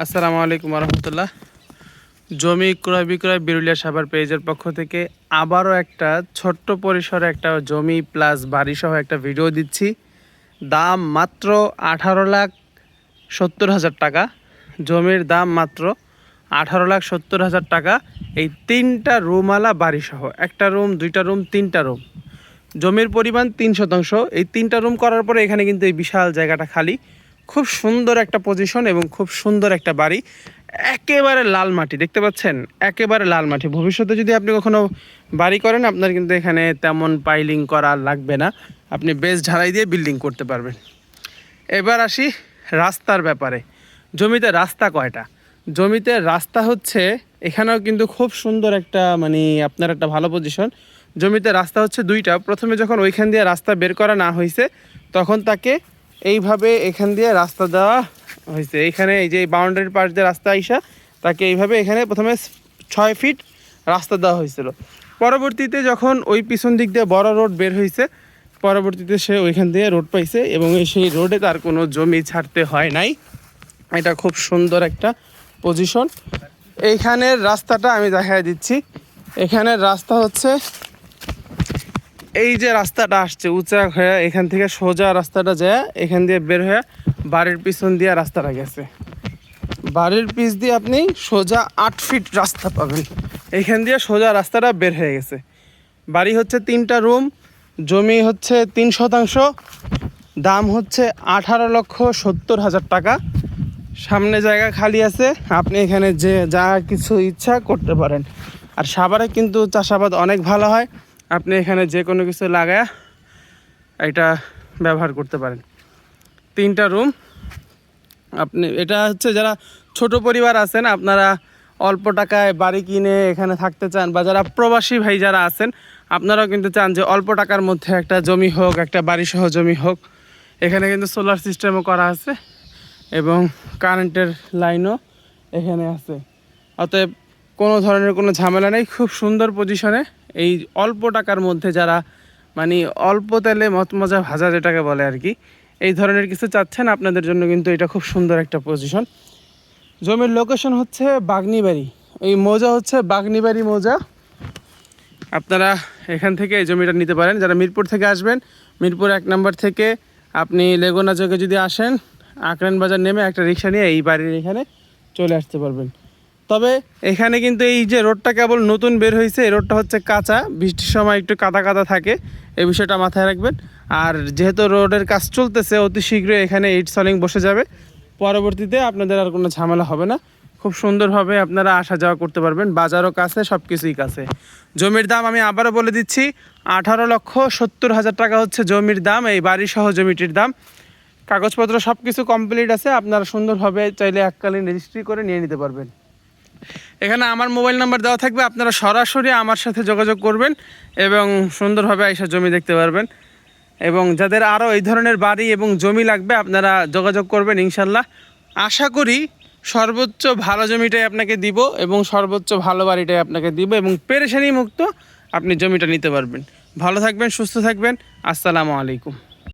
আসসালামু আলাইকুম রহমতুল্লাহ। জমি ক্রয় বিক্রয় বিরুলিয়া সাভার পেজের পক্ষ থেকে আবারও একটা ছোট্ট পরিসরে একটা জমি প্লাস বাড়িসহ একটা ভিডিও দিচ্ছি। দাম মাত্র 18,70,000 টাকা। জমির দাম মাত্র 18,70,000 টাকা। এই 3টা রুমওয়ালা বাড়িসহ, একটা রুম, 2টা রুম, 3টা রুম। জমির পরিমাণ 3 শতাংশ। এই 3টা রুম করার পরে এখানে কিন্তু এই বিশাল জায়গাটা খালি। খুব সুন্দর একটা পজিশন এবং খুব সুন্দর একটা বাড়ি। একেবারে লাল মাটি, দেখতে পাচ্ছেন, একেবারে লাল মাটি। ভবিষ্যতে যদি আপনি কখনো বাড়ি করেন, আপনার কিন্তু এখানে তেমন পাইলিং করা লাগবে না, আপনি বেস ঢালাই দিয়ে বিল্ডিং করতে পারবেন। এবার আসি রাস্তার ব্যাপারে। জমিতে রাস্তা কয়টা? জমিতে রাস্তা হচ্ছে, এখানেও কিন্তু খুব সুন্দর একটা আপনার একটা ভালো পজিশন। জমিতে রাস্তা হচ্ছে 2টা। প্রথমে যখন ওইখান দিয়ে রাস্তা বের করা না হয়েছে, তখন তাকে এইভাবে এখান দিয়ে রাস্তা দেওয়া হয়েছে। এইখানে এই যে বাউন্ডারির পাশ দিয়ে রাস্তা আইসা তাকে এইভাবে এখানে প্রথমে 6 ফিট রাস্তা দেওয়া হয়েছিল। পরবর্তীতে যখন ওই পিছন দিক দিয়ে বড় রোড বের হয়েছে, পরবর্তীতে সে ওইখান দিয়ে রোড পাইছে এবং সেই রোডে তার কোনো জমি ছাড়তে হয় নাই। এটা খুব সুন্দর একটা পজিশন। এইখানের রাস্তাটা আমি দেখাই দিচ্ছি। এখানের রাস্তা হচ্ছে এই যে রাস্তাটা আসছে উঁচা হয়ে, এখান থেকে সোজা রাস্তাটা যায়, এখান দিয়ে বের হয়ে বাড়ির পিছন দিয়ে রাস্তাটা গেছে। বাড়ির পিছ দিয়ে আপনি সোজা 8 ফিট রাস্তা পাবেন। এখান দিয়ে সোজা রাস্তাটা বের হয়ে গেছে। বাড়ি হচ্ছে 3টা রুম, জমি হচ্ছে 3 শতাংশ, দাম হচ্ছে 18,70,000 টাকা। সামনে জায়গা খালি আছে, আপনি এখানে যে যা কিছু ইচ্ছা করতে পারেন। আর সাভারে কিন্তু চাষাবাদ অনেক ভালো হয়, আপনি এখানে যে কোনো কিছু লাগায় এটা ব্যবহার করতে পারেন। 3টা রুম। আপনি এটা হচ্ছে যারা ছোট পরিবার আছেন, আপনারা অল্প টাকায় বাড়ি কিনে এখানে থাকতে চান, বা যারা প্রবাসী ভাই যারা আছেন, আপনারাও কিন্তু চান যে অল্প টাকার মধ্যে একটা জমি হোক, একটা বাড়িসহ জমি হোক। এখানে কিন্তু সোলার সিস্টেমও করা আছে এবং কারেন্টের লাইনও এখানে আছে। অতএব কোনো ধরনের কোনো ঝামেলা নেই, খুব সুন্দর পজিশনে। এই অল্প টাকার মধ্যে যারা অল্প তেলে মজা ভাজা যেটাকে বলে আর কি, এই ধরনের কিছু চাচ্ছেন, আপনাদের জন্য কিন্তু এটা খুব সুন্দর একটা পজিশন। জমির লোকেশন হচ্ছে বাগনিবাড়ি। এই মৌজা হচ্ছে বাগনিবাড়ি মৌজা। আপনারা এখান থেকে এই জমিটা নিতে পারেন। যারা মিরপুর থেকে আসবেন, মিরপুর 1 নম্বর থেকে আপনি লেগুনা চকে যদি আসেন, আকরান বাজার নেমে একটা রিক্সা নিয়ে এই বাড়ির এখানে চলে আসতে পারবেন। তবে এখানে কিন্তু এই যে রোডটা কেবল নতুন বের হয়েছে, এই রোডটা হচ্ছে কাঁচা, বৃষ্টির সময় একটু কাদা কাদা থাকে, এই বিষয়টা মাথায় রাখবেন। আর যেহেতু রোডের কাজ চলতেছে, অতি শীঘ্রই এখানে ইট সলিং বসে যাবে। পরবর্তীতে আপনাদের আর কোনো ঝামেলা হবে না, খুব সুন্দরভাবে আপনারা আসা যাওয়া করতে পারবেন। বাজারও কাছে, সব কিছুই কাছে। জমির দাম আমি আবারও বলে দিচ্ছি, 18,70,000 টাকা হচ্ছে জমির দাম, এই বাড়িসহ জমিটির দাম। কাগজপত্র সব কিছু কমপ্লিট আছে, আপনারা সুন্দরভাবে চাইলে এককালীন রেজিস্ট্রি করে নিয়ে নিতে পারবেন। এখানে আমার মোবাইল নাম্বার দেওয়া থাকবে, আপনারা সরাসরি আমার সাথে যোগাযোগ করবেন এবং সুন্দরভাবে আইসা জমি দেখতে পারবেন। এবং যাদের আরও এই ধরনের বাড়ি এবং জমি লাগবে, আপনারা যোগাযোগ করবেন। ইনশাল্লাহ আশা করি সর্বোচ্চ ভালো জমিটাই আপনাকে দিব এবং সর্বোচ্চ ভালো বাড়িটাই আপনাকে দিব এবং পেরেশানি মুক্ত আপনি জমিটা নিতে পারবেন। ভালো থাকবেন, সুস্থ থাকবেন। আসসালামু আলাইকুম।